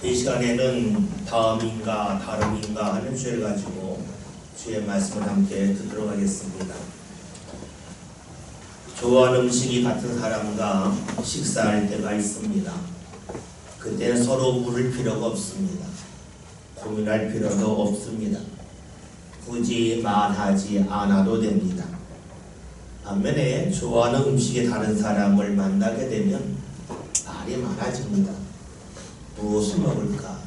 이 시간에는 다음인가 다름인가 하는 주제를 가지고 주의 말씀을 함께 듣도록 하겠습니다. 좋아하는 음식이 같은 사람과 식사할 때가 있습니다. 그때는 서로 물을 필요가 없습니다. 고민할 필요도 없습니다. 굳이 말하지 않아도 됩니다. 반면에 좋아하는 음식이 다른 사람을 만나게 되면 말이 많아집니다. 무엇을 먹을까?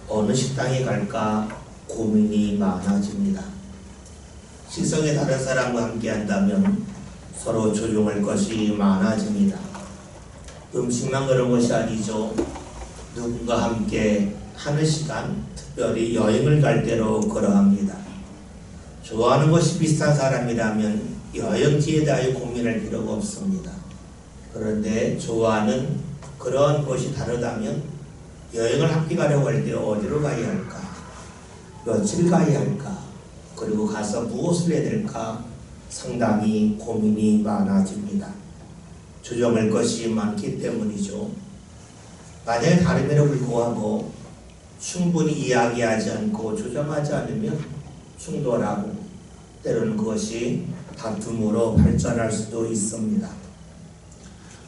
어느 식당에 갈까? 고민이 많아집니다. 식성이 다른 사람과 함께 한다면 서로 조종할 것이 많아집니다. 음식만 그런 것이 아니죠. 누군가 함께 하는 시간, 특별히 여행을 갈 때로 그러합니다. 좋아하는 것이 비슷한 사람이라면 여행지에 대하여 고민할 필요가 없습니다. 그런데 좋아하는 그런 것이 다르다면 여행을 함께 가려고 할 때 어디로 가야 할까? 며칠 가야 할까? 그리고 가서 무엇을 해야 될까? 상당히 고민이 많아집니다. 조정할 것이 많기 때문이죠. 만약에 다름에도 불구하고 충분히 이야기하지 않고 조정하지 않으면 충돌하고 때로는 그것이 다툼으로 발전할 수도 있습니다.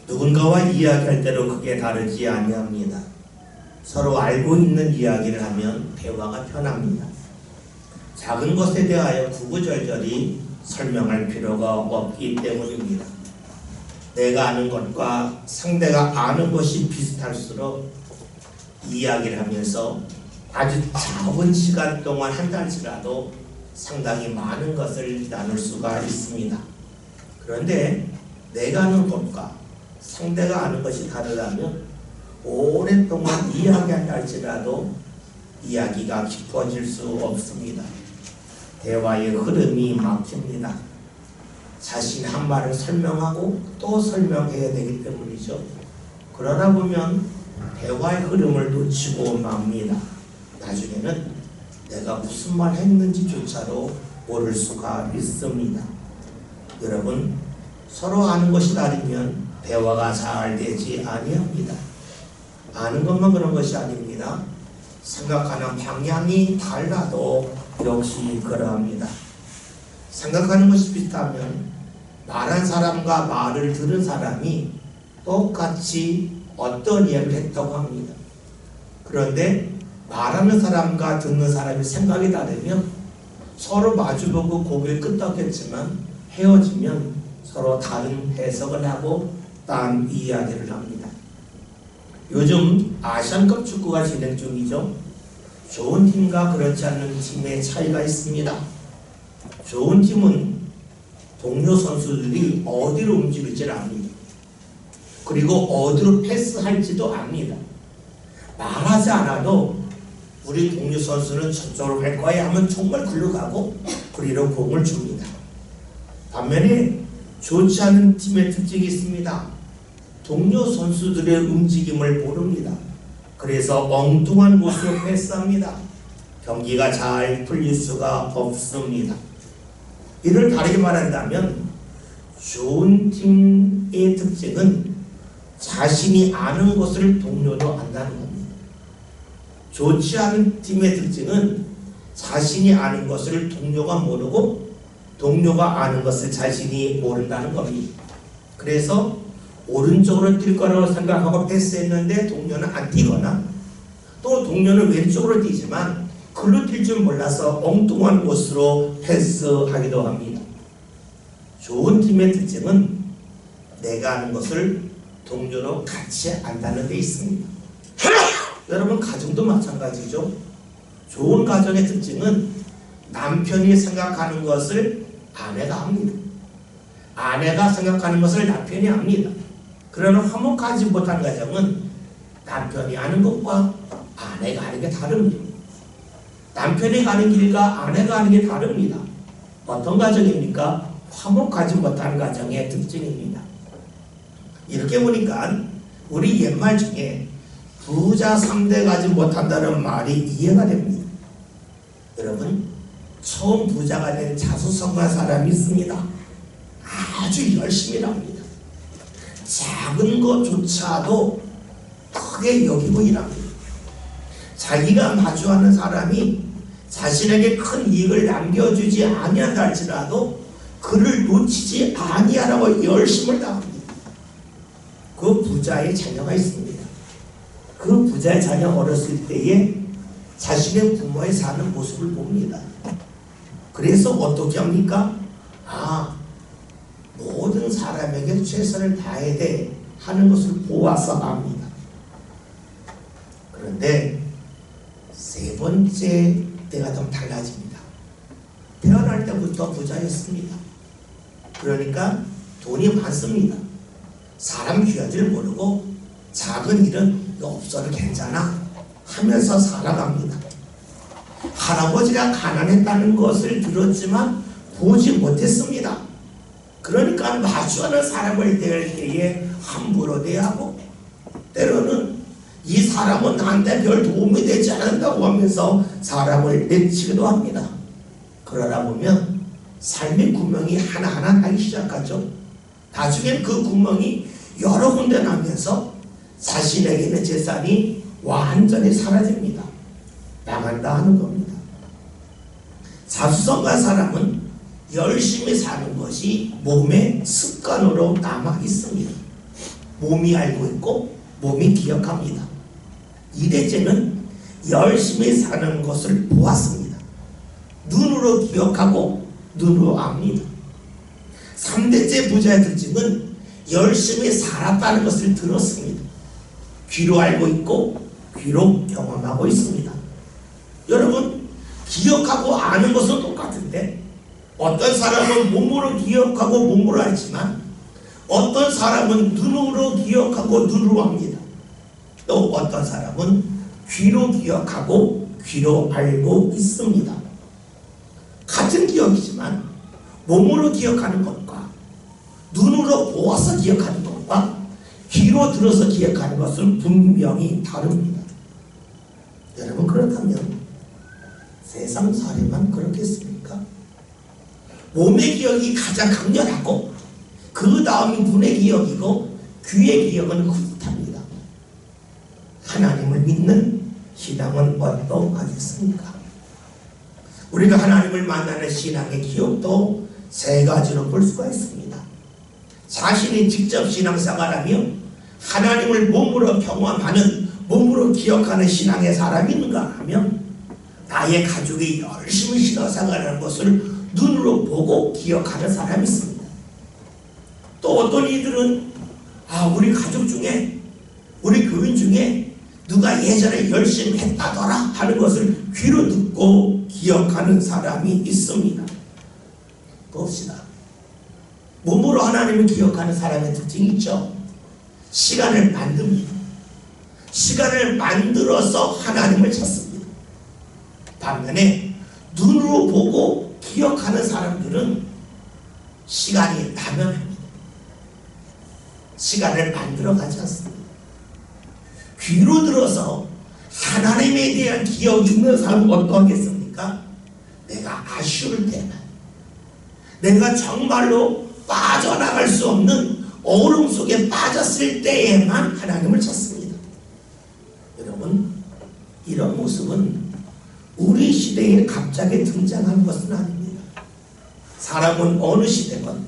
누군가와 이야기할 때로 크게 다르지 아니합니다. 서로 알고 있는 이야기를 하면 대화가 편합니다. 작은 것에 대하여 구구절절히 설명할 필요가 없기 때문입니다. 내가 아는 것과 상대가 아는 것이 비슷할수록 이야기를 하면서 아주 작은 시간 동안 한달치라도 상당히 많은 것을 나눌 수가 있습니다. 그런데 내가 아는 것과 상대가 아는 것이 다르다면 오랫동안 이야기한다 할지라도 이야기가 깊어질 수 없습니다. 대화의 흐름이 막힙니다. 자신이 한 말을 설명하고 또 설명해야 되기 때문이죠. 그러다 보면 대화의 흐름을 놓치고 맙니다. 나중에는 내가 무슨 말 했는지조차도 모를 수가 있습니다. 여러분, 서로 아는 것이 다르면 대화가 잘 되지 아니합니다. 아는 것만 그런 것이 아닙니다. 생각하는 방향이 달라도 역시 그러합니다. 생각하는 것이 비슷하면 말한 사람과 말을 들은 사람이 똑같이 어떤 이야기를 했다고 합니다. 그런데 말하는 사람과 듣는 사람의 생각이 다르면 서로 마주보고 고개를 끄덕였지만 헤어지면 서로 다른 해석을 하고 딴 이야기를 합니다. 요즘 아시안컵 축구가 진행 중이죠. 좋은 팀과 그렇지 않은 팀의 차이가 있습니다. 좋은 팀은 동료 선수들이 어디로 움직일지를 압니다. 그리고 어디로 패스할지도 압니다. 말하지 않아도 우리 동료 선수는 저쪽으로 갈 거야 하면 정말 굴러가고 그리로 공을 줍니다. 반면에 좋지 않은 팀의 특징이 있습니다. 동료 선수들의 움직임을 모릅니다. 그래서 엉뚱한 곳으로 패스합니다. 경기가 잘 풀릴 수가 없습니다. 이를 다르게 말한다면 좋은 팀의 특징은 자신이 아는 것을 동료도 안다는 겁니다. 좋지 않은 팀의 특징은 자신이 아는 것을 동료가 모르고 동료가 아는 것을 자신이 모른다는 겁니다. 그래서 오른쪽으로 뛸 거라고 생각하고 패스했는데 동료는 안 뛰거나 또 동료는 왼쪽으로 뛰지만 글로 뛸 줄 몰라서 엉뚱한 곳으로 패스하기도 합니다. 좋은 팀의 특징은 내가 아는 것을 동료로 같이 안다는 데 있습니다. 여러분, 가정도 마찬가지죠. 좋은 가정의 특징은 남편이 생각하는 것을 아내가 합니다. 아내가 생각하는 것을 남편이 합니다. 그러나 화목하지 못한 가정은 남편이 아는 것과 아내가 아는 게 다릅니다. 남편이 가는 길과 아내가 가는 게 다릅니다. 어떤 가정입니까? 화목하지 못한 가정의 특징입니다. 이렇게 보니까 우리 옛말 중에 부자 3대 가지 못한다는 말이 이해가 됩니다. 여러분, 처음 부자가 된 자수성가한 사람이 있습니다. 아주 열심히 일합니다. 작은 것조차도 크게 여기고 일합니다. 자기가 마주하는 사람이 자신에게 큰 이익을 남겨주지 아니한다 할지라도 그를 놓치지 아니하라고 열심을 다합니다. 그 부자의 자녀가 있습니다. 그 부자의 자녀 어렸을 때에 자신의 부모의 사는 모습을 봅니다. 그래서 어떻게 합니까? 모든 사람에게 최선을 다해야 돼 하는 것을 보아서 압니다. 그런데 세 번째 때가 좀 달라집니다. 태어날 때부터 부자였습니다. 그러니까 돈이 많습니다. 사람 귀하지를 모르고 작은 일은 없어도 괜찮아 하면서 살아갑니다. 할아버지가 가난했다는 것을 들었지만 보지 못했습니다. 그러니까 마주하는 사람을 대할 때에 함부로 대하고 때로는 이 사람은 나한테 별 도움이 되지 않는다고 하면서 사람을 내치기도 합니다. 그러다 보면 삶의 구멍이 하나하나 나기 시작하죠. 나중엔 그 구멍이 여러 군데 나면서 자신에게 있는 재산이 완전히 사라집니다. 나간다 하는 겁니다. 자수성가한 사람은 열심히 사는 것이 몸의 습관으로 남아 있습니다. 몸이 알고 있고 몸이 기억합니다. 이대째는 열심히 사는 것을 보았습니다. 눈으로 기억하고 눈으로 압니다. 3대째 부자의 특징은 열심히 살았다는 것을 들었습니다. 귀로 알고 있고 귀로 경험하고 있습니다. 여러분, 기억하고 아는 것은 똑같은데 어떤 사람은 몸으로 기억하고 몸으로 알지만 어떤 사람은 눈으로 기억하고 눈으로 압니다. 또 어떤 사람은 귀로 기억하고 귀로 알고 있습니다. 같은 기억이지만 몸으로 기억하는 것과 눈으로 보아서 기억하는 것과 귀로 들어서 기억하는 것은 분명히 다릅니다. 여러분, 그렇다면 세상 살이만 그렇겠습니까? 몸의 기억이 가장 강렬하고 그 다음이 눈의 기억이고 귀의 기억은 흐릿합니다. 하나님을 믿는 신앙은 어떠하겠습니까? 우리가 하나님을 만나는 신앙의 기억도 세 가지로 볼 수가 있습니다. 자신이 직접 신앙생활하며 하나님을 몸으로 경험하는, 몸으로 기억하는 신앙의 사람이 있는가 하면 나의 가족이 열심히 신앙생활하는 것을 눈으로 보고 기억하는 사람이 있습니다. 또 어떤 이들은 우리 가족 중에, 우리 교인 중에 누가 예전에 열심히 했다더라 하는 것을 귀로 듣고 기억하는 사람이 있습니다. 봅시다. 몸으로 하나님을 기억하는 사람의 특징이 있죠. 시간을 만듭니다. 시간을 만들어서 하나님을 찾습니다. 반면에 눈으로 보고 기억하는 사람들은 시간이 나면 합니다. 시간을 만들어 가지 않습니다. 귀로 들어서 하나님에 대한 기억이 있는 사람은 어떠하겠습니까? 내가 아쉬울 때만, 내가 정말로 빠져나갈 수 없는 어려움 속에 빠졌을 때에만 하나님을 찾습니다. 여러분, 이런 모습은 우리 시대에 갑자기 등장한 것은 아닙니다. 사람은 어느 시대건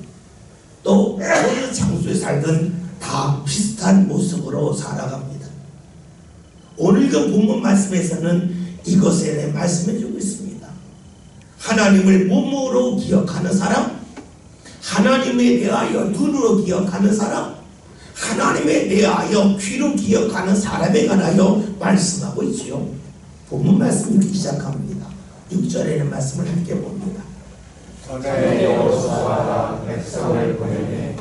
또 어느 장소에 살든 다 비슷한 모습으로 살아갑니다. 오늘 그 본문 말씀에서는 이것에 대해 말씀해주고 있습니다. 하나님을 몸으로 기억하는 사람, 하나님에 대하여 눈으로 기억하는 사람, 하나님에 대하여 귀로 기억하는 사람에 관하여 말씀하고 있지요. 본문 말씀 읽기 시작합니다. 6절에는 말씀을 함께 봅니다. 전에 여호수아가 백성을 보내매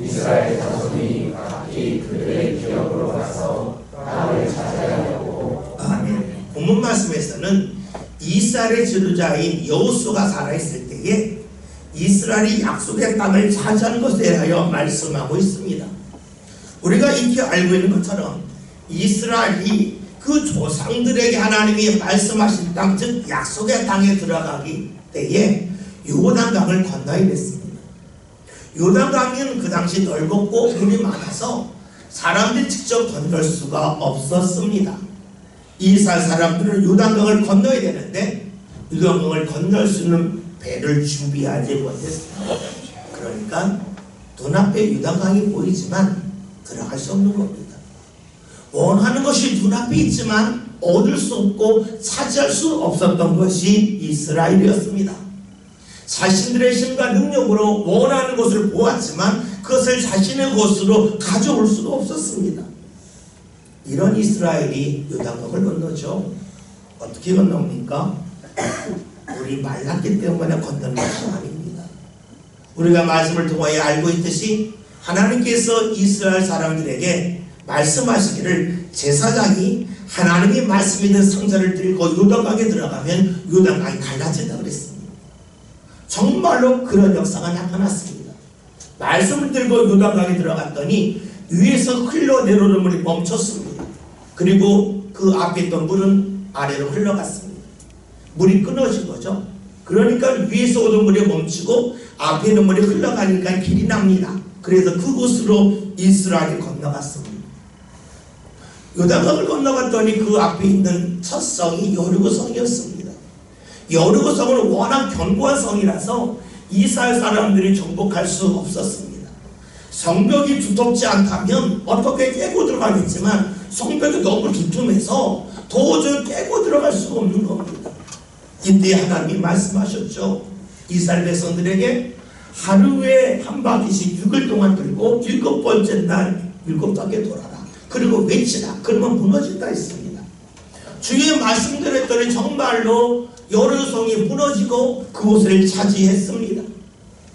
이스라엘 자손이 각기 그들의 기억으로 가서 땅을 차지하려고. 아멘. 본문 말씀에서는 이스라엘의 지도자인 여호수아가 살아있을 때에 이스라엘이 약속의 땅을 차지한 것에 대하여 말씀하고 있습니다. 우리가 익히 알고 있는 것처럼 이스라엘이 그 조상들에게 하나님이 말씀하신 땅, 즉 약속의 땅에 들어가기 때에 요단강을 건너야 됐습니다. 요단강은 그 당시 넓었고 물이 많아서 사람들이 직접 건널 수가 없었습니다. 이스라엘 사람들은 요단강을 건너야 되는데 요단강을 건널 수 있는 배를 준비하지 못했습니다. 그러니까 눈앞에 요단강이 보이지만 들어갈 수 없는 겁니다. 원하는 것이 눈앞에 있지만 얻을 수 없고 차지할 수 없었던 것이 이스라엘이었습니다. 자신들의 힘과 능력으로 원하는 것을 보았지만 그것을 자신의 것으로 가져올 수가 없었습니다. 이런 이스라엘이 요단강을 건너죠. 어떻게 건넙니까? 물이 말랐기 때문에 건너는 것이 아닙니다. 우리가 말씀을 통하여 알고 있듯이 하나님께서 이스라엘 사람들에게 말씀하시기를 제사장이 하나님이 말씀있는 성전을 들고 요단강에 들어가면 요단강이 갈라진다 그랬습니다. 정말로 그런 역사가 나타났습니다. 말씀을 들고 요단강에 들어갔더니 위에서 흘러내려오는 물이 멈췄습니다. 그리고 그 앞에 있던 물은 아래로 흘러갔습니다. 물이 끊어진 거죠. 그러니까 위에서 오던 물이 멈추고 앞에 있는 물이 흘러가니까 길이 납니다. 그래서 그곳으로 이스라엘이 건너갔습니다. 요단강을 건너갔더니 그 앞에 있는 첫 성이 여리고 성이었습니다. 여리고 성은 워낙 견고한 성이라서 이스라엘 사람들이 정복할 수 없었습니다. 성벽이 두텁지 않다면 어떻게 깨고 들어가겠지만 성벽이 너무 두툼해서 도저히 깨고 들어갈 수가 없는 겁니다. 이때 하나님이 말씀하셨죠. 이스라엘 백성들에게 하루에 한 바퀴씩 6일 동안 들고 7번째 날 7바퀴 돌아라. 그리고 외치라. 그러면 무너진다 했습니다. 주의 말씀대로 했더니 정말로 여리고성이 무너지고 그곳을 차지했습니다.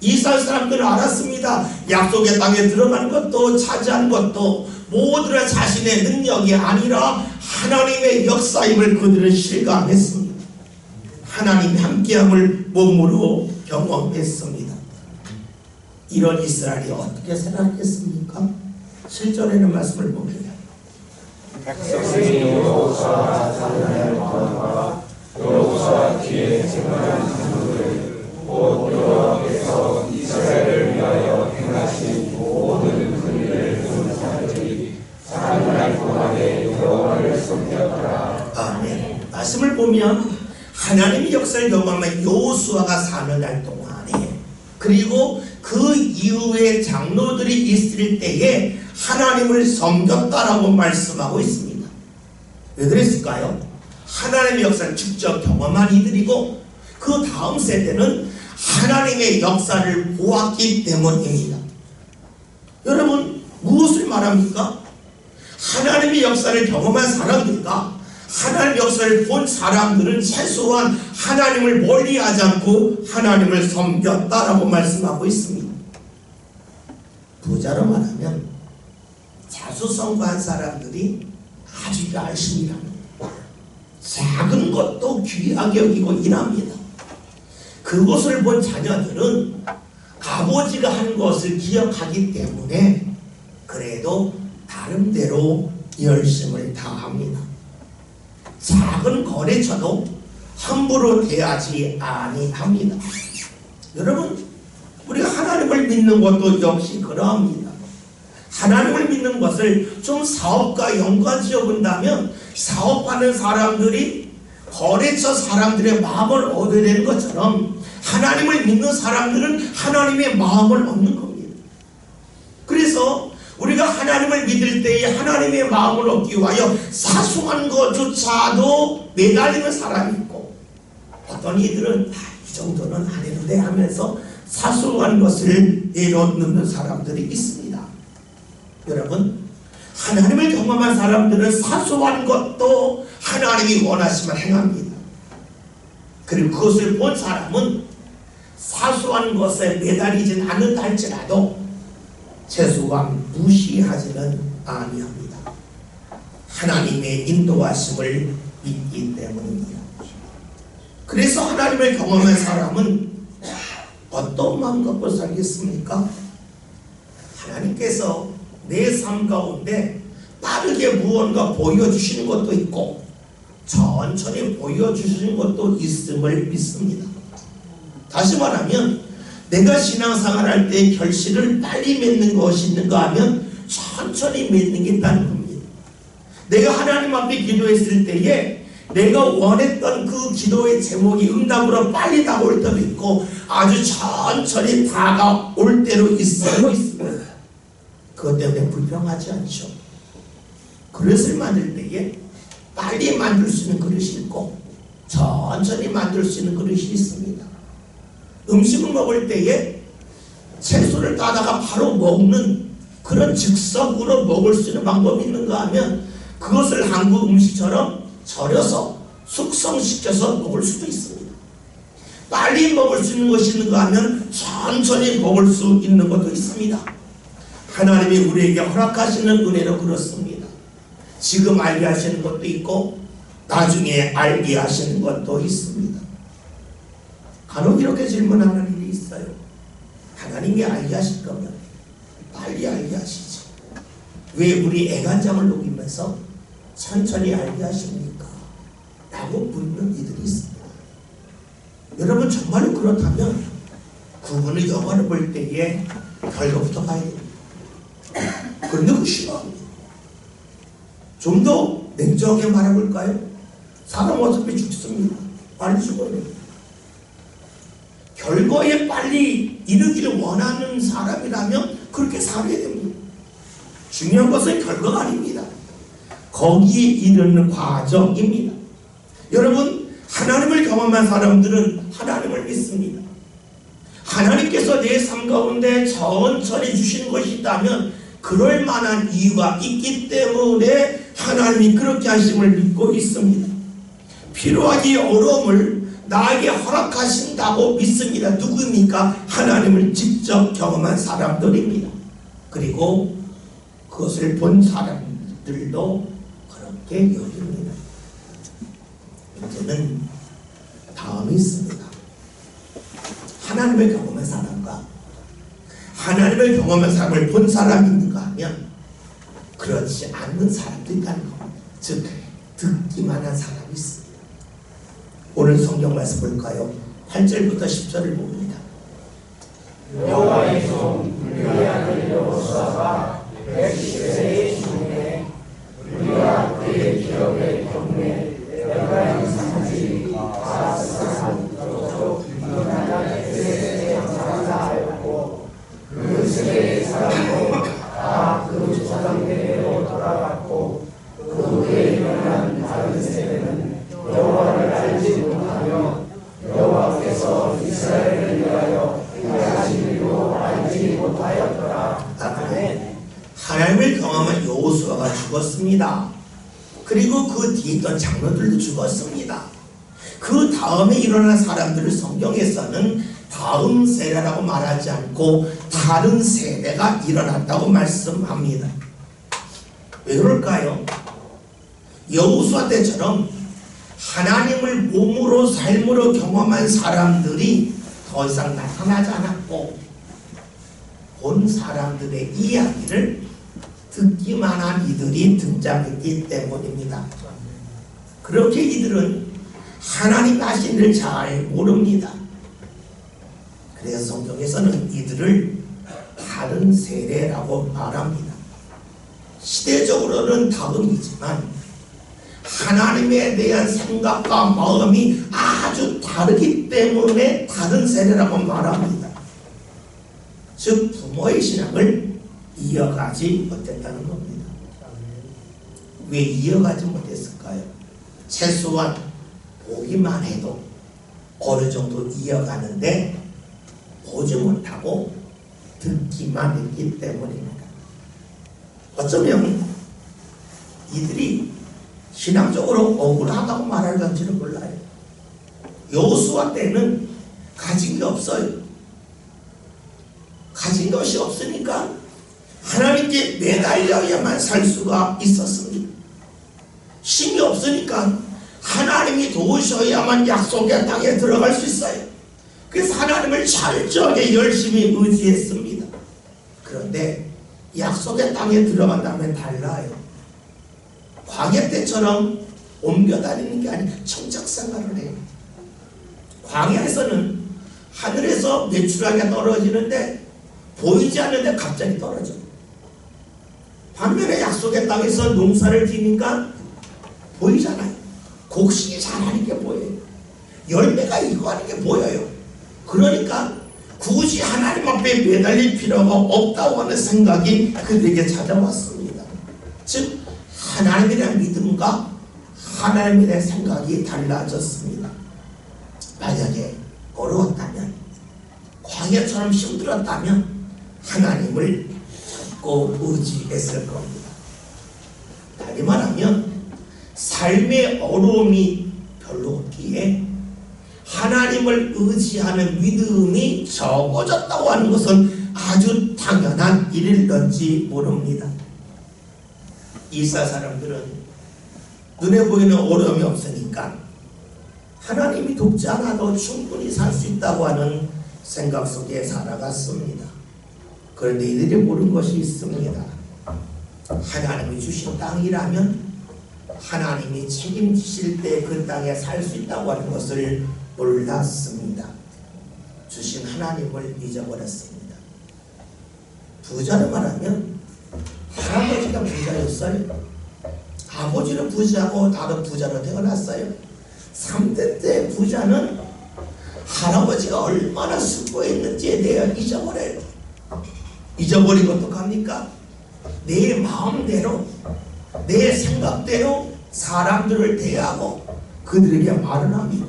이스라엘 사람들은 알았습니다. 약속의 땅에 들어가는 것도 차지한 것도 모두 자신의 능력이 아니라 하나님의 역사임을 그들은 실감했습니다. 하나님이 함께함을 몸으로 경험했습니다. 이런 이스라엘이 어떻게 생각했습니까? 7절에는 말씀을 봅니다. 백성이 여호수아가 자기네 마음과 여호수아 뒤에 생각한 장로들 곧 여호와께서 이스라엘을 위하여 행하신 모든 큰 일을 본 자들이 40날 동안에 여호와를 섬겼더라. 아멘. 말씀을 보면 하나님의 역사를 경험한 여호수아가 4년 동안에 그리고 그 이후에 장로들이 있을 때에 하나님을 섬겼다라고 말씀하고 있습니다. 왜 그랬을까요? 하나님의 역사를 직접 경험한 이들이고 그 다음 세대는 하나님의 역사를 보았기 때문입니다. 여러분 무엇을 말합니까? 하나님의 역사를 경험한 사람들과 하나님의 역사를 본 사람들은 최소한 하나님을 멀리하지 않고 하나님을 섬겼다라고 말씀하고 있습니다. 부자로 말하면 자수성가한 사람들이 아주 열심히 일합니다. 작은 것도 귀하게 여기고 일합니다. 그것을 본 자녀들은 아버지가 한 것을 기억하기 때문에 그래도 다른대로 열심을 다합니다. 작은 거래처도 함부로 대하지 아니합니다. 여러분 우리가 하나님을 믿는 것도 역시 그러합니다. 하나님을 믿는 것을 좀 사업과 연관지어 본다면 사업하는 사람들이 거래처 사람들의 마음을 얻어야 되는 것처럼 하나님을 믿는 사람들은 하나님의 마음을 얻는 겁니다. 그래서 우리가 하나님을 믿을 때에 하나님의 마음을 얻기 위하여 사소한 것조차도 매달리는 사람이 있고 어떤 이들은 이 정도는 안 해도 돼 하면서 사소한 것을 내려놓는 사람들이 있습니다. 여러분 하나님을 경험한 사람들은 사소한 것도 하나님이 원하시면 행합니다. 그리고 그것을 본 사람은 사소한 것에 매달리진 않는다 할지라도 최소한 무시하지는 아니합니다. 하나님의 인도하심을 믿기 때문입니다. 그래서 하나님을 경험한 사람은 어떤 마음 갖고 살겠습니까? 하나님께서 내 삶 가운데 빠르게 무언가 보여주시는 것도 있고 천천히 보여주시는 것도 있음을 믿습니다. 다시 말하면 내가 신앙생활할 때 결실을 빨리 맺는 것이 있는가 하면 천천히 맺는 게 있다는 겁니다. 내가 하나님 앞에 기도했을 때에 내가 원했던 그 기도의 제목이 응답으로 빨리 다가올 때도 있고 아주 천천히 다가올 때로 있습니다. 그것 때문에 불평하지 않죠. 그릇을 만들 때에 빨리 만들 수 있는 그릇이 있고 천천히 만들 수 있는 그릇이 있습니다. 음식을 먹을 때에 채소를 따다가 바로 먹는 그런 즉석으로 먹을 수 있는 방법이 있는가 하면 그것을 한국 음식처럼 절여서 숙성시켜서 먹을 수도 있습니다. 빨리 먹을 수 있는 것이 있는가 하면 천천히 먹을 수 있는 것도 있습니다. 하나님이 우리에게 허락하시는 은혜로 그렇습니다. 지금 알게 하시는 것도 있고 나중에 알게 하시는 것도 있습니다. 간혹 이렇게 질문하는 일이 있어요. 하나님이 알게 하실 거면 빨리 알게 하시지. 왜 우리 애간장을 녹이면서 천천히 알게 하십니까? 라고 묻는 이들이 있습니다. 여러분 정말로 그렇다면 그분의 영화를 볼 때에 결과부터 봐야 됩니다. 그런데 그 싫어합니다. 좀 더 냉정하게 말해볼까요? 사람 어차피 죽습니다. 빨리 죽어요. 결과에 빨리 이르기를 원하는 사람이라면 그렇게 살아야 됩니다. 중요한 것은 결과가 아닙니다. 거기에 이르는 과정입니다. 여러분 하나님을 경험한 사람들은 하나님을 믿습니다. 하나님께서 내 삶 가운데 천천히 주시는 것이 있다면 그럴 만한 이유가 있기 때문에 하나님이 그렇게 하심을 믿고 있습니다. 필요하기 어려움을 나에게 허락하신다고 믿습니다. 누굽니까? 하나님을 직접 경험한 사람들입니다. 그리고 그것을 본 사람들도 그렇게 여깁니다. 이제는 다음이 있습니다. 하나님을 경험한 사람과 하나님을 경험한 사람을 본 사람이 있는가 하면 그렇지 않는 사람도 있다는 겁니다. 즉 듣기만 한 사람이 있습니다. 오늘 성경 말씀 볼까요? 8절부터 10절을 봅니다. 여호와의 종 우리 아들 여호수아가 110세의 중에 우리와 그의 기업의 경매 에브라임 산지 가스산 저쪽 이나라 에셋에 장사하였고 그 세대의 사람도 다 그 조상들에게로 돌아갔고 그 후에 일어난 다른 세대는 여호와를 알지 못하며 여호와께서 이스라엘을 위하여 하신 일도 알지 못하였더라. 아멘. 하나님을 경험한 여호수아가 죽었습니다. 그리고 그 뒤에 있던 장로들도 죽었습니다. 그 다음에 일어난 사람들을 성경에서는 다음 세대라고 말하지 않고 다른 세대가 일어났다고 말씀합니다. 왜 그럴까요? 여호수아 때처럼 하나님을 몸으로 삶으로 경험한 사람들이 더 이상 나타나지 않았고 본 사람들의 이야기를 듣기만 한 이들이 등장했기 때문입니다. 그렇게 이들은 하나님 하신 일을 잘 모릅니다. 그래서 성경에서는 이들을 다른 세대라고 말합니다. 시대적으로는 다음이지만 하나님에 대한 생각과 마음이 아주 다르기 때문에 다른 세대라고 말합니다. 즉 부모의 신앙을 이어가지 못했다는 겁니다. 왜 이어가지 못했을까요? 최소한 보기만 해도 어느 정도 이어가는데 보지 못하고 듣기만 했기 때문입니다. 어쩌면 이들이 신앙적으로 억울하다고 말할런지는 몰라요. 여호수아 때는 가진 게 없어요. 가진 것이 없으니까 하나님께 매달려야만 살 수가 있었습니다. 힘이 없으니까 하나님이 도우셔야만 약속의 땅에 들어갈 수 있어요. 그래서 하나님을 철저하게 열심히 의지했습니다. 그런데 약속의 땅에 들어간 다음에 달라요. 광야 때처럼 옮겨 다니는 게 아니라 청착생활을 해요. 광야에서는 하늘에서 매출하게 떨어지는데 보이지 않는데 갑자기 떨어져요. 반면에 약속의 땅에서 농사를 지니까 보이잖아요. 곡식이 자라는 게 보여요. 열매가 익어가는 게 보여요. 그러니까 굳이 하나님 앞에 매달릴 필요가 없다고 하는 생각이 그들에게 찾아왔습니다. 즉 하나님에 대한 믿음과 하나님에 대한 생각이 달라졌습니다. 만약에 어려웠다면, 광야처럼 힘들었다면 하나님을 찾고 의지했을 겁니다. 다시 말하면 삶의 어려움이 별로 없기에 하나님을 의지하는 믿음이 적어졌다고 하는 것은 아주 당연한 일일런지 모릅니다. 이스라엘 사람들은 눈에 보이는 어려움이 없으니까 하나님이 돕지 않아도 충분히 살 수 있다고 하는 생각 속에 살아갔습니다. 그런데 이들이 모르는 것이 있습니다. 하나님이 주신 땅이라면 하나님이 책임지실 때 그 땅에 살 수 있다고 하는 것을 몰랐습니다. 주신 하나님을 잊어버렸습니다. 부자로 말하면 할아버지가 부자였어요. 아버지는 부자고 나도 부자로 태어났어요. 3대 때 부자는 할아버지가 얼마나 수고했는지에 대해 잊어버려요. 잊어버리고 어떡합니까? 내 마음대로 내 생각대로 사람들을 대하고 그들에게 말을 합니다.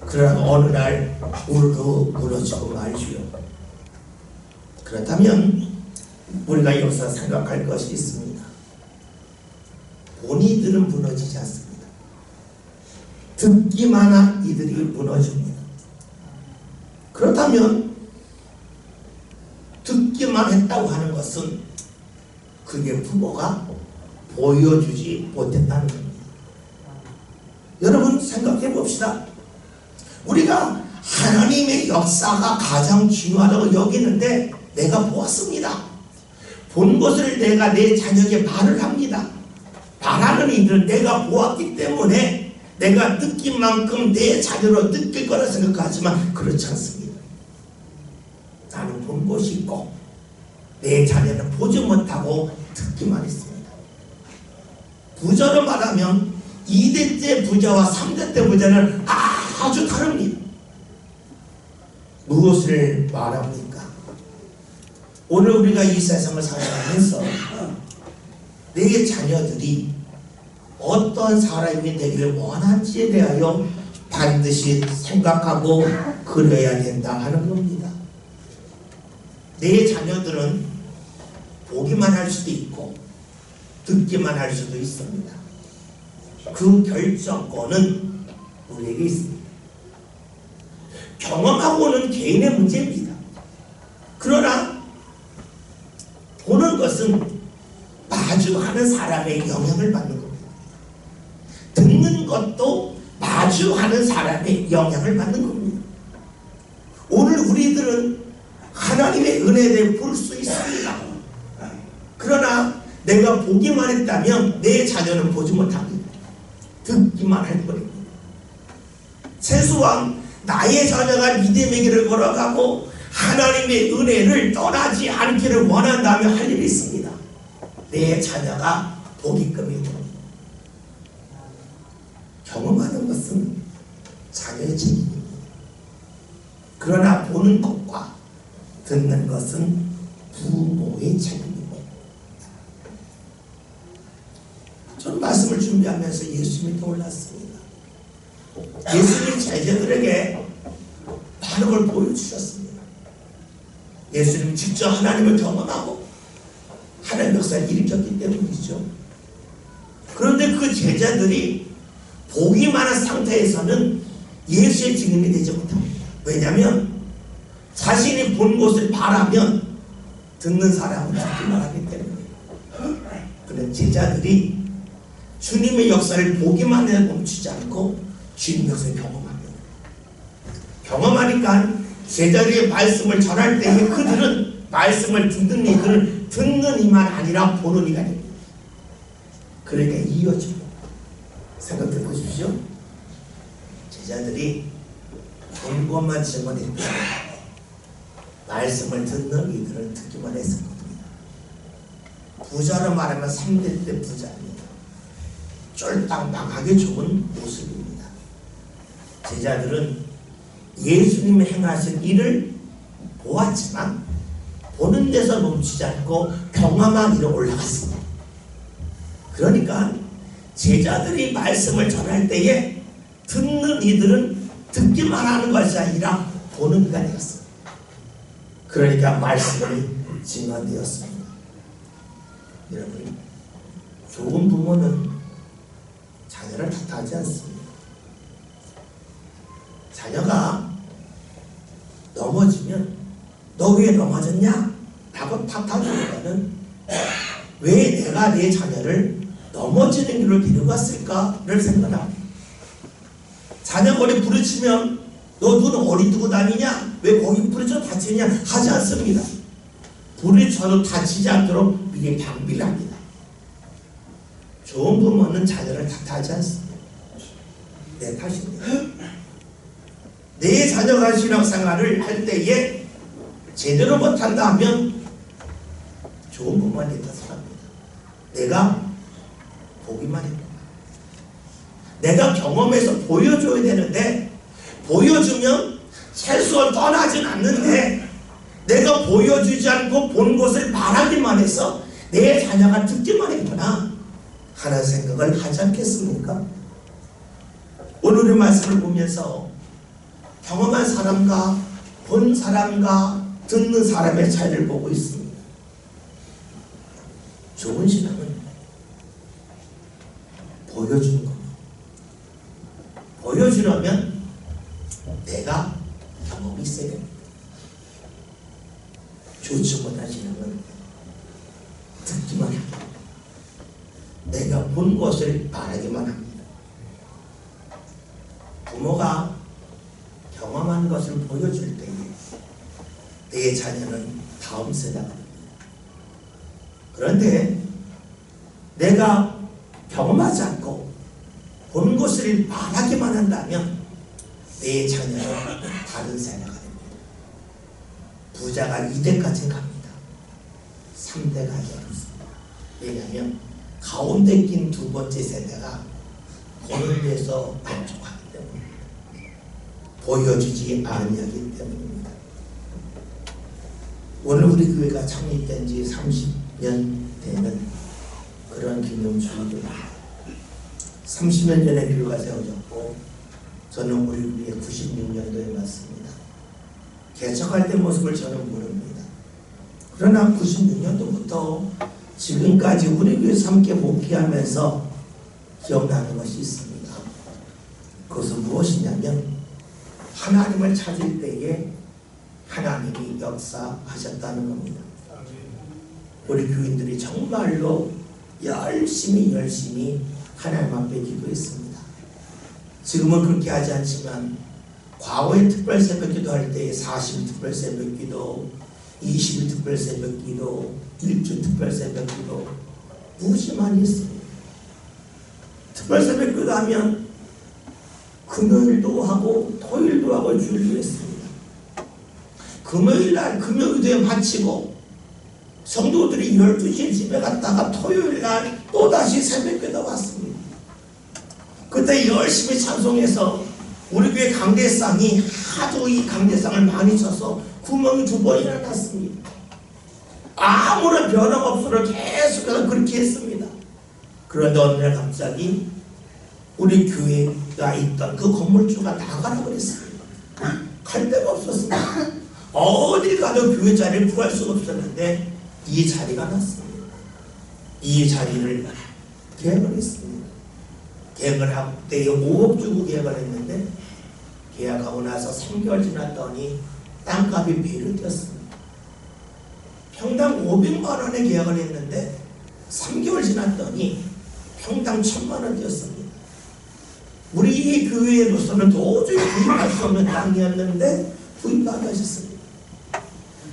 그러나 어느 날 오늘도 무너지고 말지요. 그렇다면 우리가 여기서 생각할 것이 있습니다. 본이들은 무너지지 않습니다. 듣기만 한 이들이 무너집니다. 그렇다면 듣기만 했다고 하는 것은 그게 부모가 보여주지 못했다는 겁니다. 여러분 생각해 봅시다. 우리가 하나님의 역사가 가장 중요하다고 여기는데 내가 보았습니다. 본 것을 내가 내 자녀에게 말을 합니다. 말하는 이들은 내가 보았기 때문에 내가 느낀 만큼 내 자녀로 느낄 거라 생각하지만 그렇지 않습니다. 나는 본 것이 있고 내 자녀는 보지 못하고 듣기만 했습니다. 부자로 말하면 2대 때 부자와 3대 때 부자는 아주 다릅니다. 무엇을 말합니까? 오늘 우리가 이 세상을 살아가면서 내 자녀들이 어떤 사람이 되기를 원하는지에 대하여 반드시 생각하고 그려야 된다 하는 겁니다. 내 자녀들은 보기만 할 수도 있고 듣기만 할 수도 있습니다. 그 결정권은 우리에게 있습니다. 경험하고는 개인의 문제입니다. 그러나 보는 것은 마주하는 사람의 영향을 받는 겁니다. 듣는 것도 마주하는 사람의 영향을 받는 겁니다. 오늘 우리들은 하나님의 은혜에 대해 볼 수 있습니다. 그러나 내가 보기만 했다면 내 자녀는 보지 못합니다. 듣기만 할 뿐입니다. 최소한 나의 자녀가 믿음의 길을 걸어가고 하나님의 은혜를 떠나지 않기를 원한다면 할 일이 있습니다. 내 자녀가 보기끔이 됩니다. 경험하는 것은 자녀의 책임입니다. 그러나 보는 것과 듣는 것은 부모의 책임입니다. 저는 말씀을 준비하면서 예수님이 떠올랐습니다. 예수님이 제자들에게 많은 걸 보여주셨습니다. 예수님이 직접 하나님을 경험하고 하나님의 역사를 일으켰기 때문이죠. 그런데 그 제자들이 보기만 한 상태에서는 예수의 증인이 되지 못합니다. 왜냐하면 자신이 본 것을 바라면 듣는 사람은 듣기만 하기 때문에. 그런 제자들이 주님의 역사를 보기만 해 멈추지 않고 주님의 역사를 경험합니다. 경험하니까 제자들의 말씀을 전할 때에 그들은 말씀을 듣는 이들은 듣는 이만 아니라 보는 이가 됩니다. 그러니까 이어집니다. 생각해 보십시오. 제자들이 본 것만 증언했다. 말씀을 듣는 이들은 듣기만 했을 겁니다. 부자로 말하면 3대 때 부자입니다. 쫄딱망하게 좋은 모습입니다. 제자들은 예수님이 행하신 일을 보았지만 보는 데서 멈추지 않고 경험한 일로 올라갔습니다. 그러니까 제자들이 말씀을 전할 때에 듣는 이들은 듣기만 하는 것이 아니라 보는 이가 되었습니다. 그러니까 말씀이 증언되었습니다. 여러분, 좋은 부모는 자녀를 탓하지 않습니다. 자녀가 넘어지면 너 왜 넘어졌냐? 라고 탓하기보다는 왜 내가 내 자녀를 넘어지는 길로 데리고 갔을까를 생각합니다. 자녀가 어디 부딪히면 너 눈 어디 두고 다니냐? 왜 거기 부딪혀 다치냐? 하지 않습니다. 부딪혀도 다치지 않도록 미리 방비를 합니다. 좋은 부모는 자녀를 탓하지 않습니다. 내 탓입니다. 내 자녀가 신앙생활을 할 때에 제대로 못한다 하면 좋은 부모한테 탓을 합니다. 내가 보기만 했구나. 내가 경험해서 보여줘야 되는데 보여주면 최소한 떠나진 않는데 내가 보여주지 않고 본 것을 말하기만 해서 내 자녀가 듣기만 했구나 하는 생각을 하지 않겠습니까? 오늘의 말씀을 보면서 경험한 사람과 본 사람과 듣는 사람의 차이를 보고 있습니다. 좋은 신앙은 보여주는 겁니다. 보여주려면 내가 경험이 있어야 됩니다. 좋지 못한 신앙은 듣기만 합니다. 내가 본 것을 말하기만 합니다. 부모가 경험한 것을 보여줄 때에 내 자녀는 다음 세대가 됩니다. 그런데 내가 경험하지 않고 본 것을 말하기만 한다면 내 자녀는 다른 세대가 됩니다. 부자가 2대까지 갑니다. 3대가 어렵습니다. 왜냐하면 가운데 낀 두 번째 세대가 본을 위해서 만족하기 때문에 보여주지 아니하기 때문입니다. 오늘 우리 교회가 창립된 지 30년 되는 그런 기념주일입니다. 30년 전에 교회가 세워졌고 저는 우리 교회 96년도에 왔습니다. 개척할 때 모습을 저는 모릅니다. 그러나 96년도부터 지금까지 우리 교회에서 함께 목회하면서 기억나는 것이 있습니다. 그것은 무엇이냐면 하나님을 찾을 때에 하나님이 역사하셨다는 겁니다. 우리 교인들이 정말로 열심히 하나님 앞에 기도했습니다. 지금은 그렇게 하지 않지만 과거의 특별 새벽기도 할 때에 40일 특별 새벽기도, 20일 특별 새벽기도, 1주 특별 새벽기도 무지 많이 했습니다. 특별 새벽기도 하면 금요일도 하고 토요일도 하고 주일도 했습니다. 금요일날 금요기도에 마치고 성도들이 12시에 집에 갔다가 토요일날 또다시 새벽기도 왔습니다. 그때 열심히 찬송해서 우리 교회 강대상이 하도 이 강대상을 많이 쳐서 구멍이 2번이나 났습니다. 아무런 변화가 없어도 계속해서 그렇게 했습니다. 그런데 어느 날 갑자기 우리 교회가 있던 그 건물주가 나가라 그랬습니다. 갈 데가 없었습니다. 어딜 가도 교회 자리를 구할 수가 없었는데 이 자리가 났습니다. 이 자리를 계약을 했습니다. 계약을 할 때 5억 주고 계약을 했는데 계약하고 나서 3개월 지났더니 땅값이 배로 뛰었습니다. 평당 500만 원에 계약을 했는데 3개월 지났더니 평당 1000만 원 뛰었습니다. 우리 교회로서는 도저히 구입할 수 없는 땅이었는데 구입하게 하셨습니다.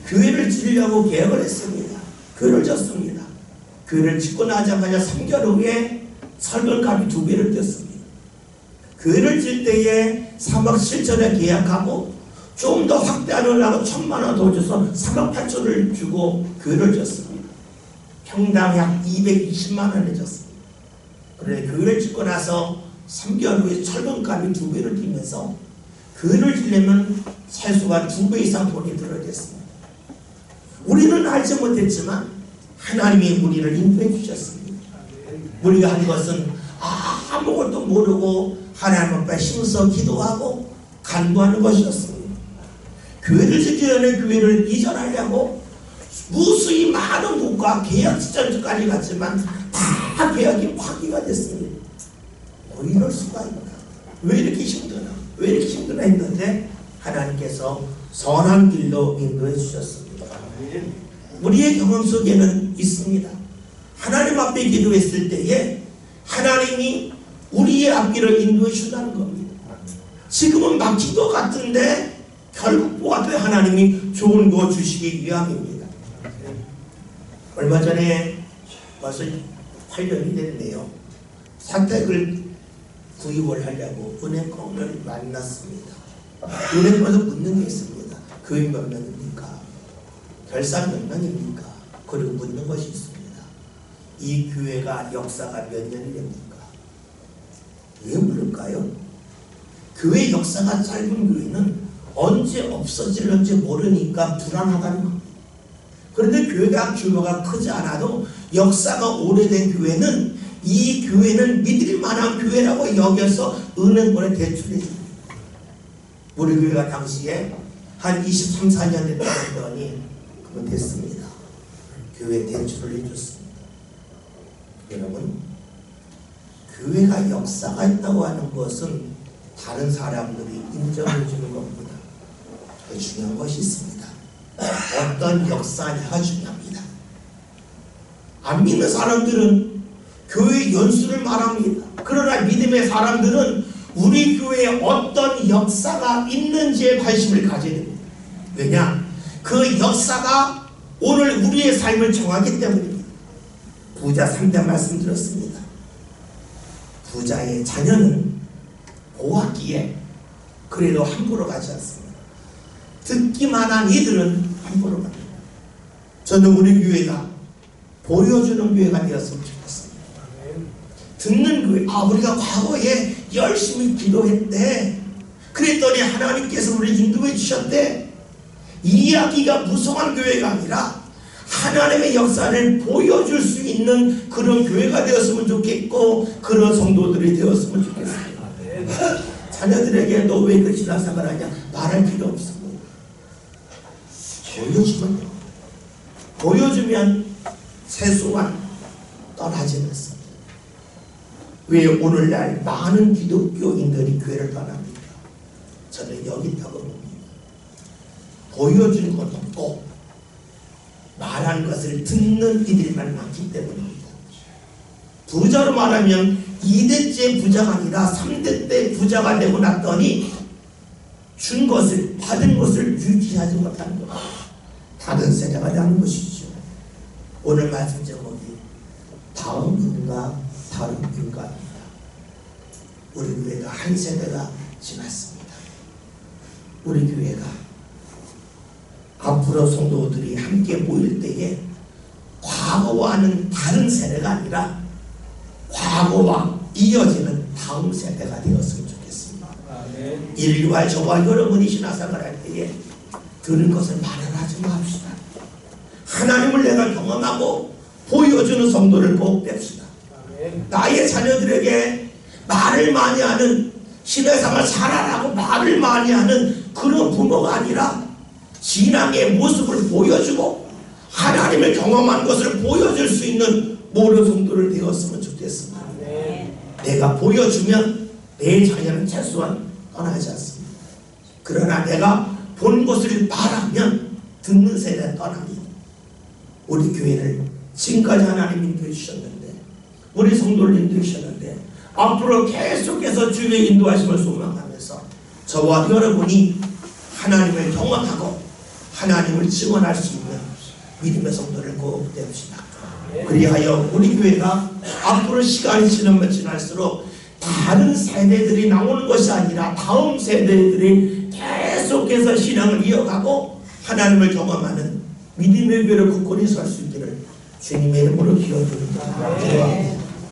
교회를 지으려고 계약을 했습니다. 교회를 졌습니다. 교회를 짓고 나자마자 3개월 후에 설건값이 2배를 뛰었습니다. 교회를 질 때에 3억 7천에 계약하고 좀 더 확대하려고 1000만 원 더 줘서 3억 8천을 주고 교회를 졌습니다. 평당 약 220만 원을 줬습니다. 그런데 교회를 짓고 나서 3개월 후에 철분값이 2배를 뛰면서 교회를 지려면 최소한 2배 이상 돈이 들어졌습니다. 우리는 알지 못했지만 하나님이 우리를 인도해 주셨습니다. 우리가 한 것은 아무것도 모르고 하나님 앞에 힘써 기도하고 간구하는 것이었습니다. 교회를 짓기 전에 교회를 이전하려고 무수히 많은 곳과 계약 시점까지 갔지만 다 계약이 파기가 됐습니다. 이럴 수가 있나? 왜 이렇게 힘드나? 왜 이렇게 힘드나 했는데 하나님께서 선한 길로 인도해 주셨습니다. 우리의 경험 속에는 있습니다. 하나님 앞에 기도했을 때에 하나님이 우리의 앞길을 인도해 주다는 겁니다. 지금은 막힌 것 같은데 결국 보아도 하나님이 좋은 거 주시기 위함입니다. 얼마 전에 벌써 8년이 됐네요. 사택을 구입을 하려고 은행권을 만났습니다. 은행권에서 묻는 게 있습니다. 교육 몇 년입니까? 결산 몇 년입니까? 그리고 묻는 것이 있습니다. 이 교회가 역사가 몇 년이 됩니까? 왜 물을까요? 교회 역사가 짧은 교회는 언제 없어질는지 모르니까 불안하다는 겁니다. 그런데 교회가 규모가 크지 않아도 역사가 오래된 교회는 이 교회는 믿을 만한 교회라고 여겨서 은행권에 대출해 줍니다. 우리 교회가 당시에 한 23, 4년 됐다 했더니 그건 됐습니다. 교회 대출을 해줬습니다. 여러분, 교회가 역사가 있다고 하는 것은 다른 사람들이 인정해 주는 것보다 더 중요한 것이 있습니다. 어떤 역사냐가 중요합니다. 안 믿는 사람들은 교회 연수를 말합니다. 그러나 믿음의 사람들은 우리 교회에 어떤 역사가 있는지에 관심을 가져야 됩니다. 왜냐? 그 역사가 오늘 우리의 삶을 정하기 때문입니다. 부자 3대 말씀드렸습니다. 부자의 자녀는 보았기에 그래도 함부로 가지 않습니다. 듣기만 한 이들은 함부로 갑니다. 저는 우리 교회가 보여주는 교회가 되었으면 좋겠습니다. 듣는 교회, 우리가 과거에 열심히 기도했대. 그랬더니 하나님께서 우리를 인도해 주셨대. 이야기가 무성한 교회가 아니라 하나님의 역사를 보여줄 수 있는 그런 교회가 되었으면 좋겠고 그런 성도들이 되었으면 좋겠습니다. 자녀들에게 너 왜 그 신앙생활 하냐 말할 필요 없습니다. 보여주면 돼요. 보여주면 최소한 떠나지 않습니다. 왜 오늘날 많은 기독교인들이 교회를 떠납니까? 저는 여기 있다고 봅니다. 보여주는 것도 없고 말한 것을 듣는 이들만 많기 때문입니다. 부자로 말하면 2대째 부자가 아니라 3대 때 부자가 되고 났더니 준 것을 받은 것을 유지하지 못하는 것, 다른 세대가 되는 것이죠. 오늘 말씀 제목이 다음 인가 다른 인가입니다. 우리 교회가 한 세대가 지났습니다. 우리 교회가 앞으로 성도들이 함께 모일 때에 과거와는 다른 세대가 아니라 과거와 이어지는 다음 세대가 되었으면 좋겠습니다. 인류와 저와 여러분이 신앙생활 할 때에 들은 것을 말을 하지 맙시다. 하나님을 내가 경험하고 보여주는 성도를 꼭 뺍시다. 나의 자녀들에게 말을 많이 하는 신앙생활 잘하라고 말을 많이 하는 그런 부모가 아니라 신앙의 모습을 보여주고 하나님을 경험한 것을 보여줄 수 있는 모든 성도를 되었으면 좋겠습니다. 내가 보여주면 내 자녀는 최소한 떠나지 않습니다. 그러나 내가 본 것을 말하면 듣는 세대는 떠납니다. 우리 교회를 지금까지 하나님 인도해 주셨는데 우리 성도를 인도해 주셨는데 앞으로 계속해서 주의 인도하심을 소망하면서 저와 여러분이 하나님을 경험하고 하나님을 증언할 수 있는 믿음의 성도를 꼭 되옵시다. 그리하여 우리 교회가 앞으로 시간이 지나면 지날수록 다른 세대들이 나오는 것이 아니라 다음 세대들이 계속해서 신앙을 이어가고 하나님을 경험하는 믿음의 교회를 굳건히 설 수 있기를 주님의 이름으로 기도드립니다.